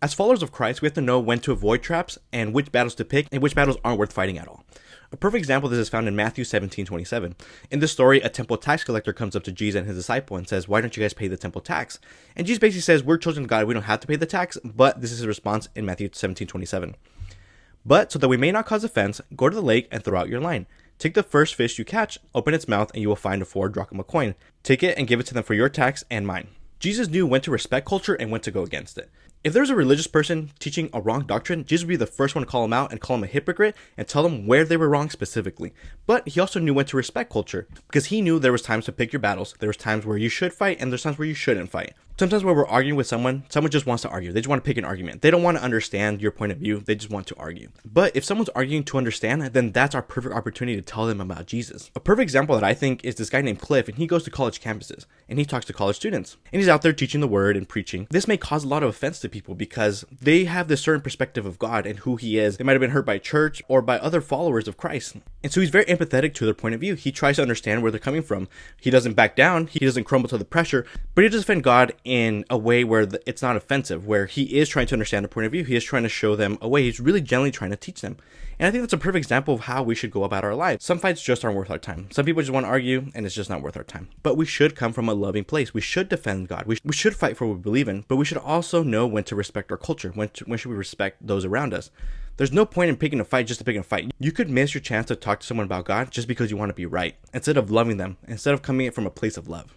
As followers of Christ, we have to know when to avoid traps and which battles to pick and which battles aren't worth fighting at all. A perfect example of this is found in Matthew 17:27. In this story, a temple tax collector comes up to Jesus and his disciple and says, "Why don't you guys pay the temple tax?" And Jesus basically says, "We're children of God, we don't have to pay the tax," but this is his response in Matthew 17:27. "But so that we may not cause offense, go to the lake and throw out your line. Take the first fish you catch, open its mouth, and you will find a 4 drachma coin. Take it and give it to them for your tax and mine." Jesus knew when to respect culture and when to go against it. If there's a religious person teaching a wrong doctrine, Jesus would be the first one to call him out and call him a hypocrite and tell them where they were wrong specifically. But he also knew when to respect culture, because he knew there was times to pick your battles. There was times where you should fight and there's times where you shouldn't fight. Sometimes when we're arguing with someone just wants to argue. They just want to pick an argument. They don't want to understand your point of view. They just want to argue. But if someone's arguing to understand, then that's our perfect opportunity to tell them about Jesus. A perfect example that I think is this guy named Cliff, and he goes to college campuses and he talks to college students. And he's out there teaching the word and preaching. This may cause a lot of offense to people because they have this certain perspective of God and who he is. They might have been hurt by church or by other followers of Christ. And so he's very empathetic to their point of view. He tries to understand where they're coming from. He doesn't back down. He doesn't crumble to the pressure, but he does defend God in a way where it's not offensive, where he is trying to understand their point of view. He is trying to show them a way. He's really gently trying to teach them. And I think that's a perfect example of how we should go about our lives. Some fights just aren't worth our time. Some people just want to argue and it's just not worth our time. But we should come from a loving place. We should defend God. We should fight for what we believe in, but we should also know when to respect our culture. When should we respect those around us? There's no point in picking a fight just to pick a fight. You could miss your chance to talk to someone about God just because you want to be right, instead of loving them, instead of coming from a place of love.